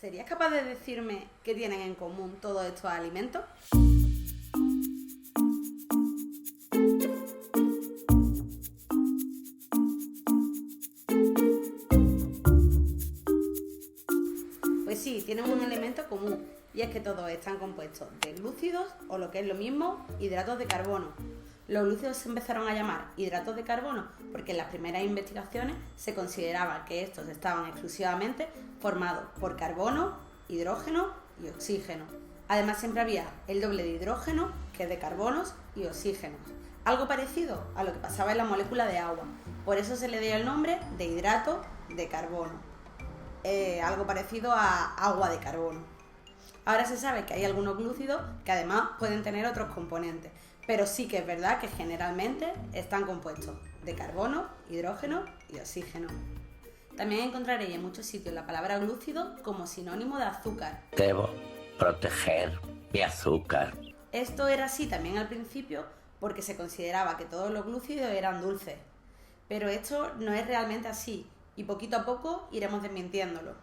¿Serías capaz de decirme qué tienen en común todos estos alimentos? Pues sí, tienen un elemento común, y es que todos están compuestos de glúcidos o, lo que es lo mismo, hidratos de carbono. Los glúcidos se empezaron a llamar hidratos de carbono porque en las primeras investigaciones se consideraba que estos estaban exclusivamente formados por carbono, hidrógeno y oxígeno. Además, siempre había el doble de hidrógeno que de carbonos y oxígenos. Algo parecido a lo que pasaba en la molécula de agua. Por eso se le dio el nombre de hidrato de carbono. Algo parecido a agua de carbono. Ahora se sabe que hay algunos glúcidos que además pueden tener otros componentes, pero sí que es verdad que generalmente están compuestos de carbono, hidrógeno y oxígeno. También encontraréis en muchos sitios la palabra glúcido como sinónimo de azúcar. Debo proteger mi azúcar. Esto era así también al principio porque se consideraba que todos los glúcidos eran dulces, pero esto no es realmente así y poquito a poco iremos desmintiéndolo,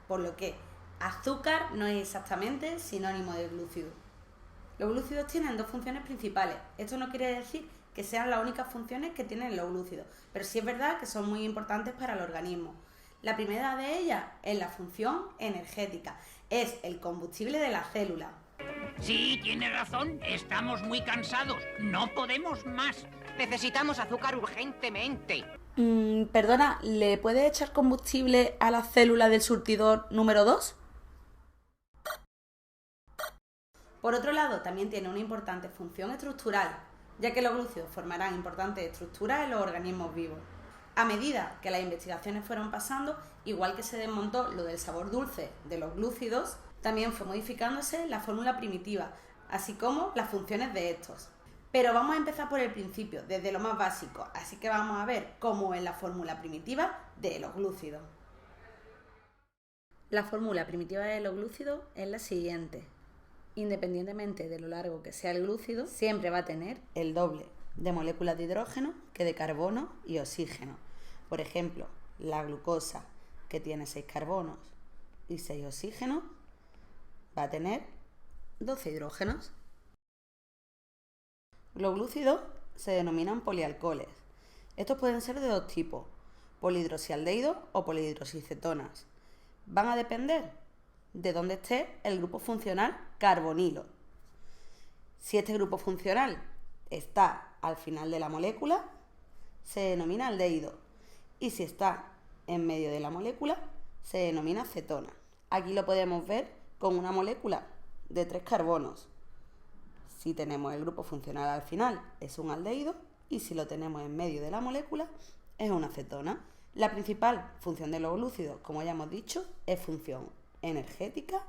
por lo que azúcar no es exactamente sinónimo de glúcido. Los glúcidos tienen dos funciones principales. Esto no quiere decir que sean las únicas funciones que tienen los glúcidos, pero sí es verdad que son muy importantes para el organismo. La primera de ellas es la función energética, es el combustible de la célula. Sí, tiene razón, estamos muy cansados, no podemos más. Necesitamos azúcar urgentemente. Perdona, ¿le puedes echar combustible a la célula del surtidor número 2? Por otro lado, también tiene una importante función estructural, ya que los glúcidos formarán importantes estructuras en los organismos vivos. A medida que las investigaciones fueron pasando, igual que se desmontó lo del sabor dulce de los glúcidos, también fue modificándose la fórmula primitiva, así como las funciones de estos. Pero vamos a empezar por el principio, desde lo más básico, así que vamos a ver cómo es la fórmula primitiva de los glúcidos. La fórmula primitiva de los glúcidos es la siguiente. Independientemente de lo largo que sea el glúcido, siempre va a tener el doble de moléculas de hidrógeno que de carbono y oxígeno. Por ejemplo, la glucosa, que tiene 6 carbonos y 6 oxígenos, va a tener 12 hidrógenos. Los glúcidos se denominan polialcoholes. Estos pueden ser de dos tipos, polihidroxialdehídos o polihidroxicetonas. Van a depender de dónde esté el grupo funcional carbonilo. Si este grupo funcional está al final de la molécula, se denomina aldehído, y si está en medio de la molécula, se denomina cetona. Aquí lo podemos ver con una molécula de 3 carbonos. Si tenemos el grupo funcional al final, es un aldehído, y si lo tenemos en medio de la molécula, es una cetona. La principal función de los glúcidos, como ya hemos dicho, es función energética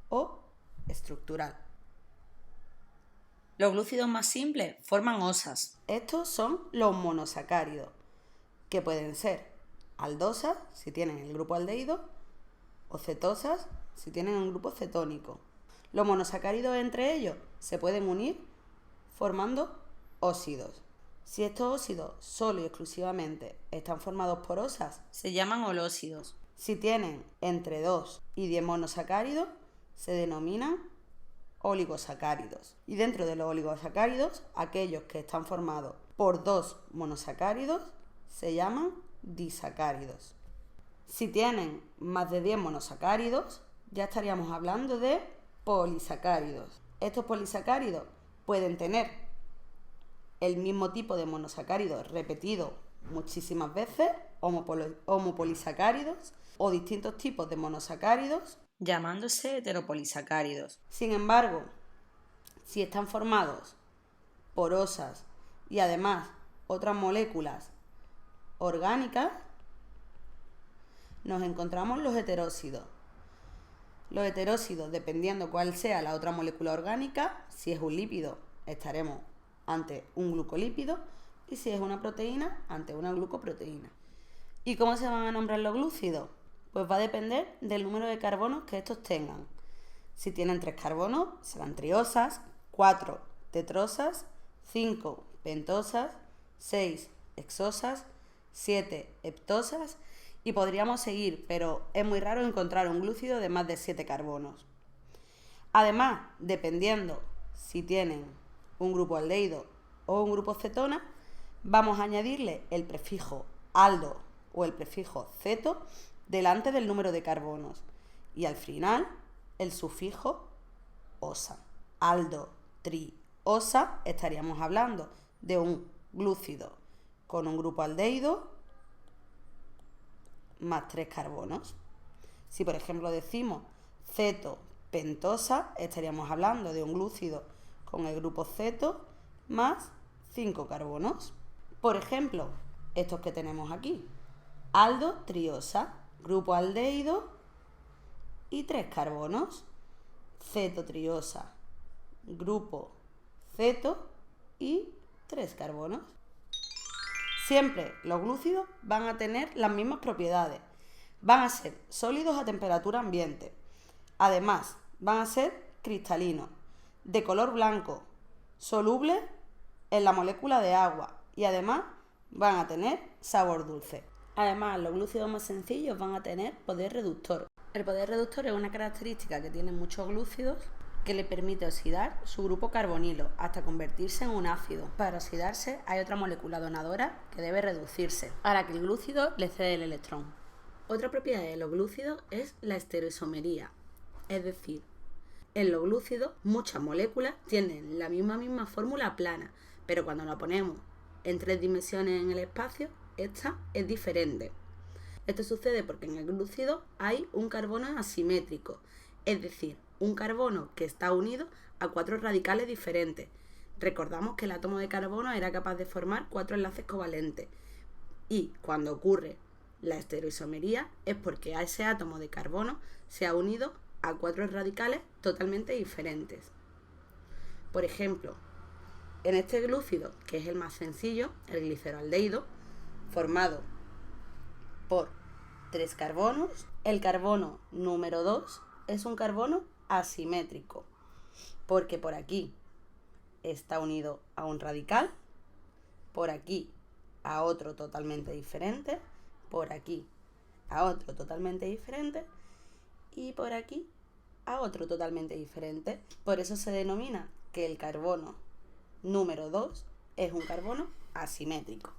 o estructural. Los glúcidos más simples forman osas. Estos son los monosacáridos, que pueden ser aldosas si tienen el grupo aldehído o cetosas si tienen un grupo cetónico. Los monosacáridos entre ellos se pueden unir formando óxidos. Si estos óxidos solo y exclusivamente están formados por osas, se llaman holóxidos. Si tienen entre 2 y 10 monosacáridos, se denominan oligosacáridos. Y dentro de los oligosacáridos, aquellos que están formados por 2 monosacáridos se llaman disacáridos. Si tienen más de 10 monosacáridos, ya estaríamos hablando de polisacáridos. Estos polisacáridos pueden tener el mismo tipo de monosacárido repetido muchísimas veces, homopolisacáridos, o distintos tipos de monosacáridos, llamándose heteropolisacáridos. Sin embargo, si están formados por osas y además otras moléculas orgánicas, nos encontramos los heteróxidos. Los heteróxidos, dependiendo cuál sea la otra molécula orgánica, si es un lípido, estaremos ante un glucolípido, y si es una proteína, ante una glucoproteína. ¿Y cómo se van a nombrar los glúcidos? Pues va a depender del número de carbonos que estos tengan. Si tienen 3 carbonos, serán triosas, 4 tetrosas, 5 pentosas, 6 hexosas, 7 heptosas Y podríamos seguir, pero es muy raro encontrar un glúcido de más de 7 carbonos. Además, dependiendo si tienen un grupo aldehído o un grupo cetona, vamos a añadirle el prefijo aldo o el prefijo ceto delante del número de carbonos y al final el sufijo osa. Aldo, tri, osa, estaríamos hablando de un glúcido con un grupo aldehído más 3 carbonos. Si por ejemplo decimos ceto, pentosa, estaríamos hablando de un glúcido con el grupo ceto más 5 carbonos. Por ejemplo, estos que tenemos aquí. Aldo, triosa, grupo aldehído y 3 carbonos. Ceto, triosa, grupo ceto y 3 carbonos. Siempre los glúcidos van a tener las mismas propiedades. Van a ser sólidos a temperatura ambiente. Además, van a ser cristalinos, de color blanco, solubles en la molécula de agua y además van a tener sabor dulce. Además, los glúcidos más sencillos van a tener poder reductor. El poder reductor es una característica que tienen muchos glúcidos que le permite oxidar su grupo carbonilo hasta convertirse en un ácido. Para oxidarse hay otra molécula donadora que debe reducirse para que el glúcido le cede el electrón. Otra propiedad de los glúcidos es la estereoisomería, es decir, en los glúcidos muchas moléculas tienen la misma fórmula plana, pero cuando la ponemos en 3 dimensiones en el espacio, esta es diferente. Esto sucede porque en el glúcido hay un carbono asimétrico, es decir, un carbono que está unido a 4 radicales diferentes. Recordamos que el átomo de carbono era capaz de formar 4 enlaces covalentes y cuando ocurre la estereoisomería es porque a ese átomo de carbono se ha unido a 4 radicales totalmente diferentes. Por ejemplo, en este glúcido, que es el más sencillo, el gliceroaldehído, formado por 3 carbonos, el carbono número 2 es un carbono asimétrico, porque por aquí está unido a un radical, por aquí a otro totalmente diferente, por aquí a otro totalmente diferente y por aquí a otro totalmente diferente. Por eso se denomina que el carbono número 2 es un carbono asimétrico.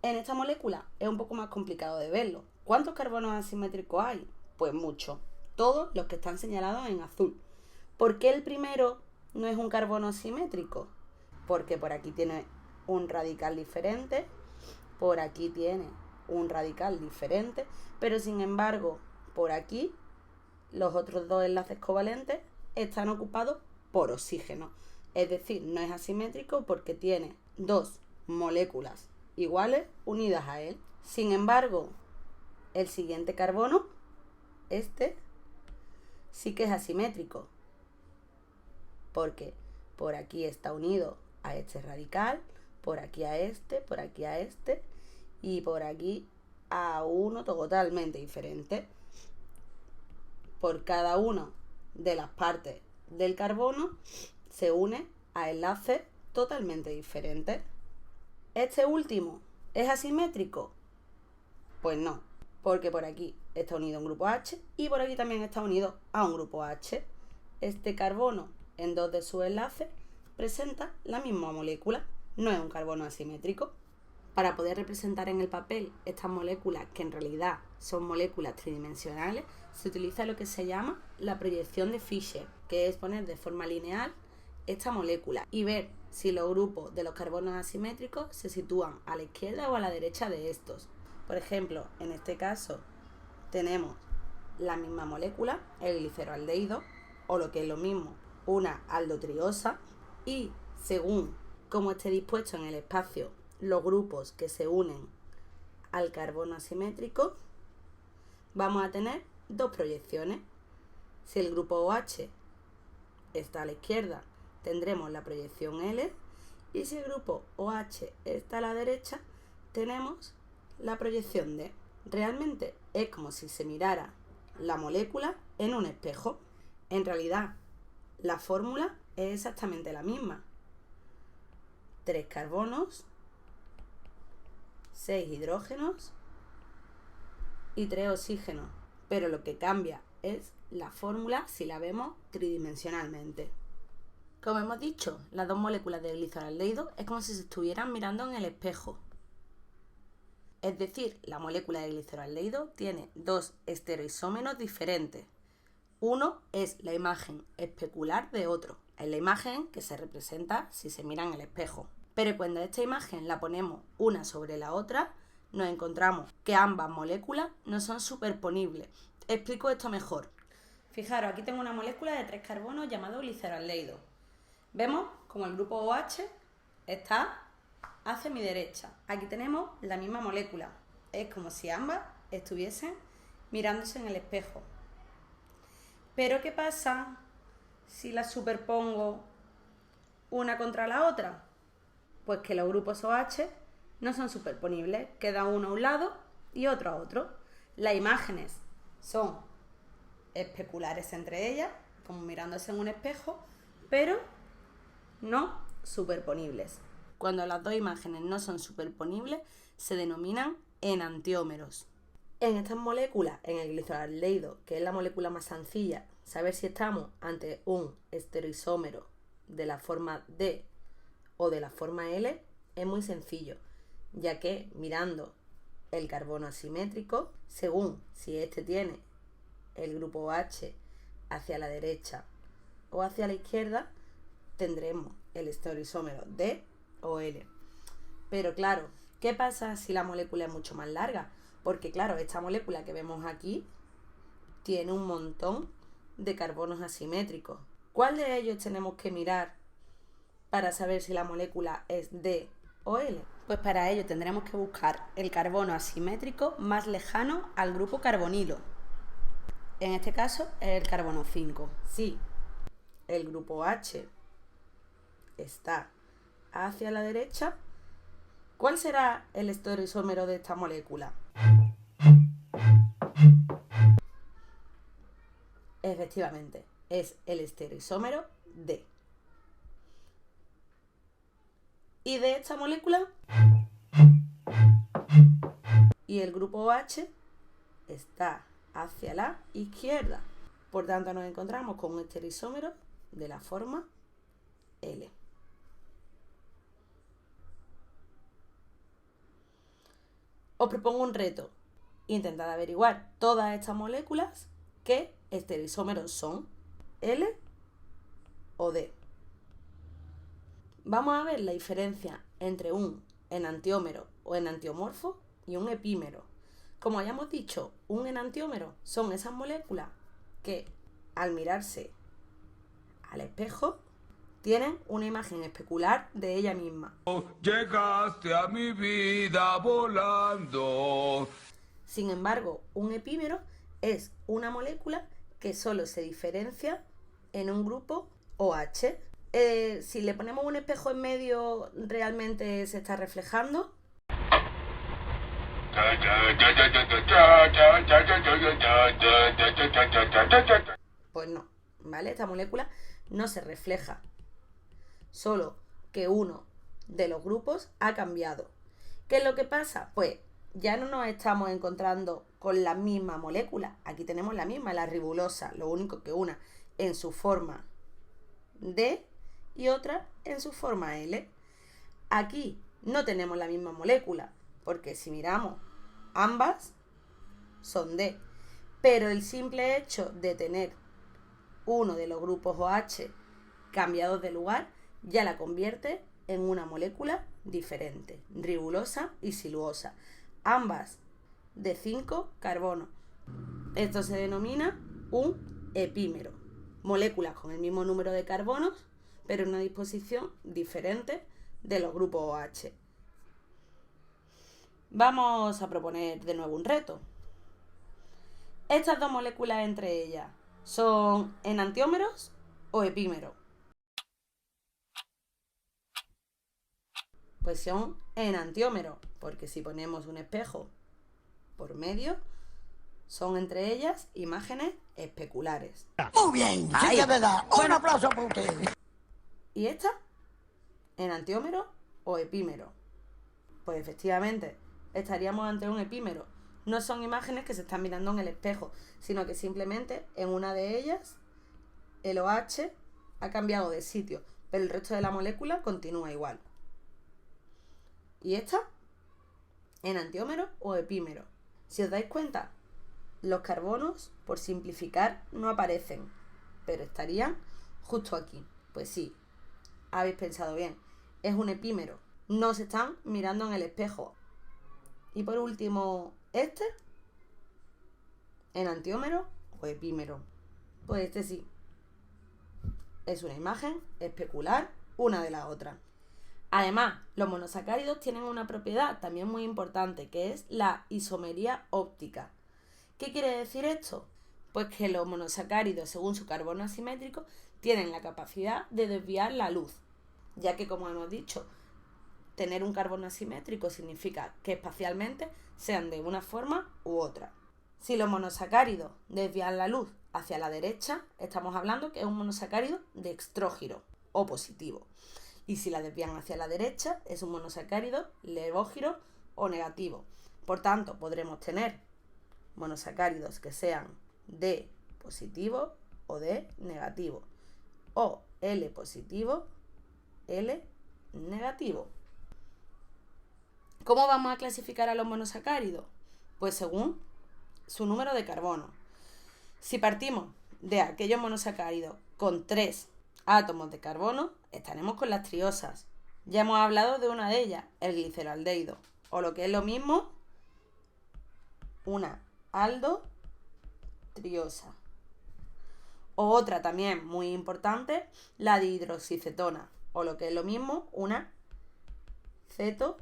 En esta molécula es un poco más complicado de verlo. ¿Cuántos carbonos asimétricos hay? Pues muchos, todos los que están señalados en azul. ¿Por qué el primero no es un carbono asimétrico? Porque por aquí tiene un radical diferente, por aquí tiene un radical diferente, pero sin embargo, por aquí los otros 2 enlaces covalentes están ocupados por oxígeno. Es decir, no es asimétrico porque tiene 2 moléculas iguales unidas a él. Sin embargo, el siguiente carbono, este, sí que es asimétrico, porque por aquí está unido a este radical, por aquí a este y por aquí a uno totalmente diferente. Por cada una de las partes del carbono se une a enlaces totalmente diferentes. ¿Este último es asimétrico? Pues no, porque por aquí está unido a un grupo H y por aquí también está unido a un grupo H. Este carbono en 2 de sus enlaces presenta la misma molécula, no es un carbono asimétrico. Para poder representar en el papel estas moléculas, que en realidad son moléculas tridimensionales, se utiliza lo que se llama la proyección de Fischer, que es poner de forma lineal esta molécula y ver si los grupos de los carbonos asimétricos se sitúan a la izquierda o a la derecha de estos. Por ejemplo, en este caso tenemos la misma molécula, el gliceroaldehído, o lo que es lo mismo, una aldotriosa, y según cómo esté dispuesto en el espacio los grupos que se unen al carbono asimétrico, vamos a tener 2 proyecciones. Si el grupo OH está a la izquierda, tendremos la proyección L, y si el grupo OH está a la derecha, tenemos la proyección D. Realmente es como si se mirara la molécula en un espejo. En realidad, la fórmula es exactamente la misma. 3 carbonos, 6 hidrógenos y 3 oxígenos. Pero lo que cambia es la fórmula si la vemos tridimensionalmente. Como hemos dicho, las dos moléculas de gliceraldehído es como si se estuvieran mirando en el espejo. Es decir, la molécula de gliceraldehído tiene dos estereoisómeros diferentes. Uno es la imagen especular de otro. Es la imagen que se representa si se mira en el espejo. Pero cuando esta imagen la ponemos una sobre la otra, nos encontramos que ambas moléculas no son superponibles. Explico esto mejor. Fijaros, aquí tengo una molécula de 3 carbonos llamado gliceraldehído. Vemos como el grupo OH está hacia mi derecha. Aquí tenemos la misma molécula. Es como si ambas estuviesen mirándose en el espejo. Pero ¿qué pasa si las superpongo una contra la otra? Pues que los grupos OH no son superponibles. Queda uno a un lado y otro a otro. Las imágenes son especulares entre ellas, como mirándose en un espejo, pero no superponibles. Cuando las dos imágenes no son superponibles, se denominan enantiómeros. En estas moléculas, en el gliceraldehído, que es la molécula más sencilla, saber si estamos ante un estereoisómero de la forma D o de la forma L es muy sencillo, ya que mirando el carbono asimétrico, según si este tiene el grupo OH hacia la derecha o hacia la izquierda, tendremos el estereoisómero D o L. Pero claro, ¿qué pasa si la molécula es mucho más larga? Porque claro, esta molécula que vemos aquí tiene un montón de carbonos asimétricos. ¿Cuál de ellos tenemos que mirar para saber si la molécula es D o L? Pues para ello tendremos que buscar el carbono asimétrico más lejano al grupo carbonilo. En este caso es el carbono 5. Si el grupo OH está hacia la derecha, ¿cuál será el estereoisómero de esta molécula? Efectivamente, es el estereoisómero D. ¿Y de esta molécula? Y el grupo OH está hacia la izquierda. Por tanto, nos encontramos con un estereoisómero de la forma L. Os propongo un reto. Intentad averiguar todas estas moléculas qué estereoisómeros son, L o D. Vamos a ver la diferencia entre un enantiómero o enantiomorfo y un epímero. Como ya hemos dicho, un enantiómero son esas moléculas que al mirarse al espejo tienen una imagen especular de ella misma. Llegaste a mi vida volando. Sin embargo, un epímero es una molécula que solo se diferencia en un grupo OH. Si le ponemos un espejo en medio, ¿realmente se está reflejando? Pues no, ¿vale? Esta molécula no se refleja. Solo que uno de los grupos ha cambiado. ¿Qué es lo que pasa? Pues ya no nos estamos encontrando con la misma molécula. Aquí tenemos la misma, la ribulosa. Lo único que una en su forma D y otra en su forma L. Aquí no tenemos la misma molécula, porque si miramos, ambas son D. Pero el simple hecho de tener uno de los grupos OH cambiados de lugar ya la convierte en una molécula diferente, ribulosa y siluosa. Ambas de 5 carbonos. Esto se denomina un epímero. Moléculas con el mismo número de carbonos, pero en una disposición diferente de los grupos OH. Vamos a proponer de nuevo un reto. Estas dos moléculas entre ellas, ¿son enantiómeros o epímeros? Pues son enantiómeros, porque si ponemos un espejo por medio, son entre ellas imágenes especulares. Muy bien, sí que es verdad. Un aplauso para ustedes. ¿Y esta? ¿Enantiómero o epímero? Pues efectivamente, estaríamos ante un epímero. No son imágenes que se están mirando en el espejo, sino que simplemente en una de ellas el OH ha cambiado de sitio, pero el resto de la molécula continúa igual. ¿Y esta? Enantiómero o epímero. Si os dais cuenta, los carbonos, por simplificar, no aparecen, pero estarían justo aquí. Pues sí, habéis pensado bien, es un epímero. No se están mirando en el espejo. Y por último, este, enantiómero o epímero. Pues este sí, es una imagen especular una de la otra. Además, los monosacáridos tienen una propiedad también muy importante, que es la isomería óptica. ¿Qué quiere decir esto? Pues que los monosacáridos, según su carbono asimétrico, tienen la capacidad de desviar la luz, ya que, como hemos dicho, tener un carbono asimétrico significa que espacialmente sean de una forma u otra. Si los monosacáridos desvían la luz hacia la derecha, estamos hablando que es un monosacárido dextrógiro o positivo. Y si la desvían hacia la derecha, es un monosacárido levógiro o negativo. Por tanto, podremos tener monosacáridos que sean D positivo o D negativo, o L positivo, L negativo. ¿Cómo vamos a clasificar a los monosacáridos? Pues según su número de carbono. Si partimos de aquellos monosacáridos con 3 átomos de carbono, estaremos con las triosas. Ya hemos hablado de una de ellas, el gliceraldehído, o lo que es lo mismo, una aldotriosa. O otra también muy importante, la dihidroxicetona, o lo que es lo mismo, una cetotriosa.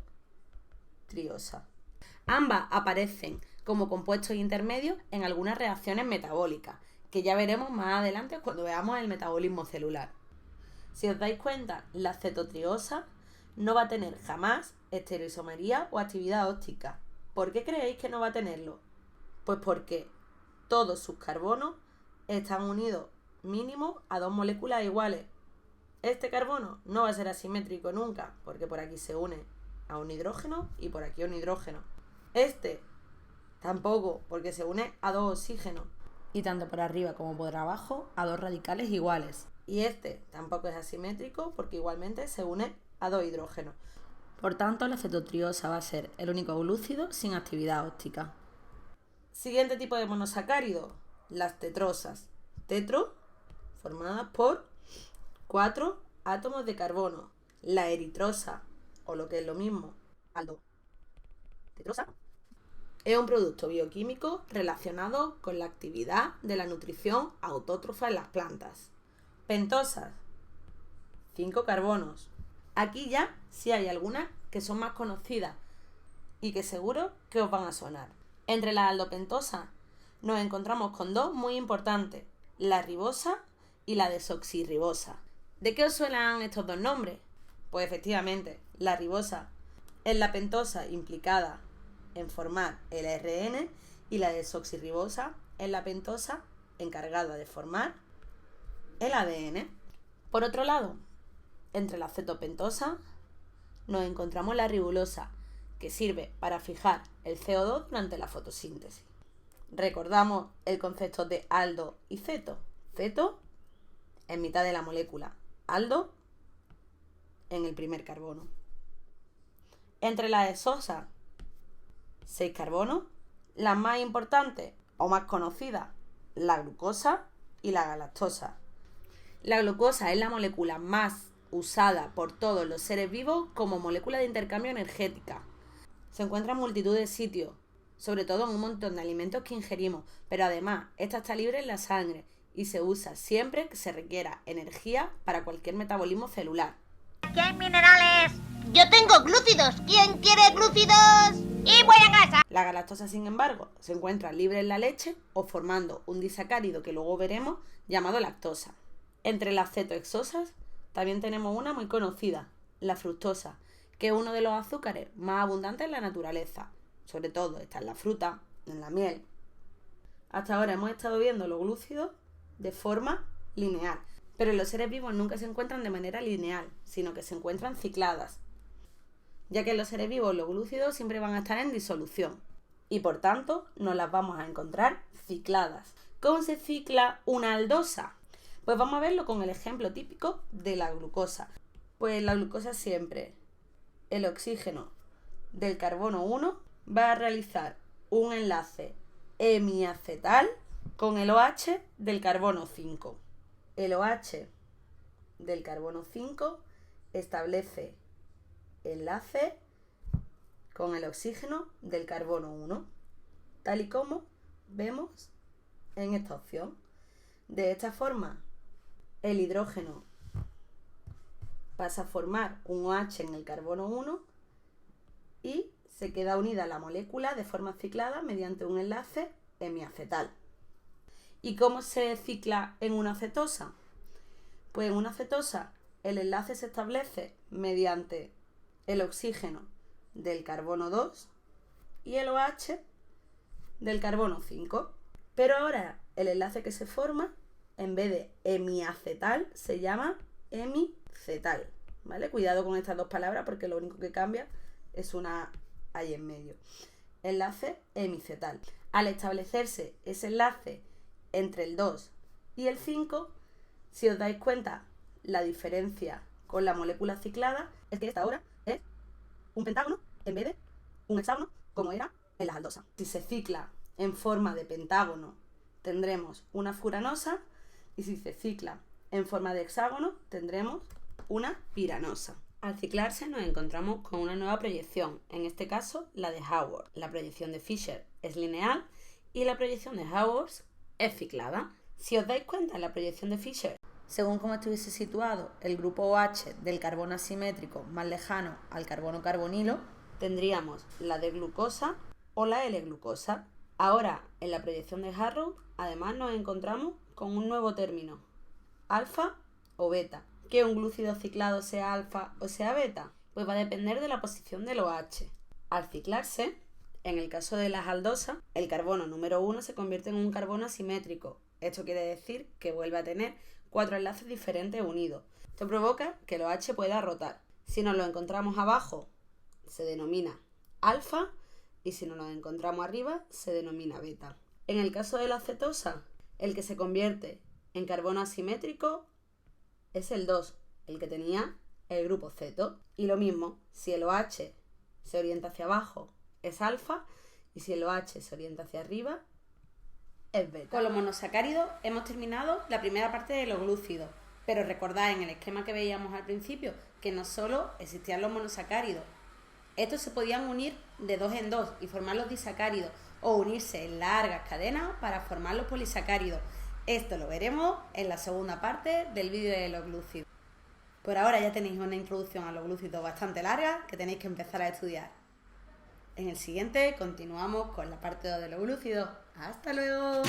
Ambas aparecen como compuestos intermedios en algunas reacciones metabólicas, que ya veremos más adelante cuando veamos el metabolismo celular. Si os dais cuenta, la cetotriosa no va a tener jamás estereoisomería o actividad óptica. ¿Por qué creéis que no va a tenerlo? Pues porque todos sus carbonos están unidos mínimo a 2 moléculas iguales. Este carbono no va a ser asimétrico nunca, porque por aquí se une a un hidrógeno y por aquí a un hidrógeno. Este tampoco, porque se une a 2 oxígenos. Y tanto por arriba como por abajo a 2 radicales iguales. Y este tampoco es asimétrico porque igualmente se une a 2 hidrógenos. Por tanto, la cetotriosa va a ser el único glúcido sin actividad óptica. Siguiente tipo de monosacárido, las tetrosas. Tetro, formadas por 4 átomos de carbono. La eritrosa, o lo que es lo mismo, aldotetrosa, es un producto bioquímico relacionado con la actividad de la nutrición autótrofa en las plantas. Pentosas, 5 carbonos. Aquí ya sí hay algunas que son más conocidas y que seguro que os van a sonar. Entre las aldopentosas nos encontramos con 2 muy importantes, la ribosa y la desoxirribosa. ¿De qué os suenan estos 2 nombres? Pues efectivamente, la ribosa es la pentosa implicada en formar el ARN y la desoxirribosa es la pentosa encargada de formar el ADN. Por otro lado, entre las cetopentosas nos encontramos la ribulosa, que sirve para fijar el CO2 durante la fotosíntesis. Recordamos el concepto de aldo y ceto. Ceto en mitad de la molécula, aldo en el primer carbono. Entre las hexosas, 6 carbonos, las más importantes o más conocidas, la glucosa y la galactosa. La glucosa es la molécula más usada por todos los seres vivos como molécula de intercambio energética. Se encuentra en multitud de sitios, sobre todo en un montón de alimentos que ingerimos, pero además esta está libre en la sangre y se usa siempre que se requiera energía para cualquier metabolismo celular. ¿Qué hay minerales? Yo tengo glúcidos. ¿Quién quiere glúcidos? Y buena grasa. La galactosa, sin embargo, se encuentra libre en la leche o formando un disacárido que luego veremos llamado lactosa. Entre las cetohexosas también tenemos una muy conocida, la fructosa, que es uno de los azúcares más abundantes en la naturaleza. Sobre todo está en la fruta, en la miel. Hasta ahora hemos estado viendo los glúcidos de forma lineal, pero los seres vivos nunca se encuentran de manera lineal, sino que se encuentran cicladas. ya que en los seres vivos los glúcidos siempre van a estar en disolución y por tanto no las vamos a encontrar cicladas. ¿Cómo se cicla una aldosa? Pues vamos a verlo con el ejemplo típico de la glucosa. Pues la glucosa siempre, el oxígeno del carbono 1 va a realizar un enlace hemiacetal con el OH del carbono 5. El OH del carbono 5 establece enlace con el oxígeno del carbono 1, tal y como vemos en esta opción. De esta forma, el hidrógeno pasa a formar un OH en el carbono 1 y se queda unida la molécula de forma ciclada mediante un enlace hemiacetal. ¿Y cómo se cicla en una cetosa? Pues en una cetosa el enlace se establece mediante el oxígeno del carbono 2 y el OH del carbono 5. Pero ahora el enlace que se forma, en vez de hemiacetal, se llama hemicetal, ¿vale? Cuidado con estas dos palabras porque lo único que cambia es una ahí en medio. Enlace hemicetal. Al establecerse ese enlace entre el 2 y el 5, si os dais cuenta, la diferencia con la molécula ciclada es que esta ahora es un pentágono en vez de un hexágono como era en las aldosas. Si se cicla en forma de pentágono tendremos una furanosa y si se cicla en forma de hexágono tendremos una piranosa. Al ciclarse nos encontramos con una nueva proyección, en este caso la de Haworth. La proyección de Fischer es lineal y la proyección de Haworth es ciclada. Si os dais cuenta, en la proyección de Fischer, según como estuviese situado el grupo OH del carbono asimétrico más lejano al carbono carbonilo, tendríamos la de glucosa o la L-glucosa. Ahora, en la proyección de Haworth, además nos encontramos con un nuevo término, alfa o beta. ¿Que un glúcido ciclado sea alfa o sea beta? Pues va a depender de la posición del OH. Al ciclarse, en el caso de las aldosas, el carbono número 1 se convierte en un carbono asimétrico. Esto quiere decir que vuelve a tener 4 enlaces diferentes unidos. Esto provoca que el OH pueda rotar. Si nos lo encontramos abajo, se denomina alfa, y si nos lo encontramos arriba, se denomina beta. En el caso de la cetosa, el que se convierte en carbono asimétrico es el 2, el que tenía el grupo ceto. Y lo mismo, si el OH se orienta hacia abajo, es alfa, y si el OH se orienta hacia arriba, es beta. Con los monosacáridos hemos terminado la primera parte de los glúcidos, pero recordad en el esquema que veíamos al principio que no solo existían los monosacáridos, estos se podían unir de 2 en 2 y formar los disacáridos, o unirse en largas cadenas para formar los polisacáridos. Esto lo veremos en la segunda parte del vídeo de los glúcidos. Por ahora ya tenéis una introducción a los glúcidos bastante larga que tenéis que empezar a estudiar. En el siguiente continuamos con la parte 2 de los glúcidos. ¡Hasta luego!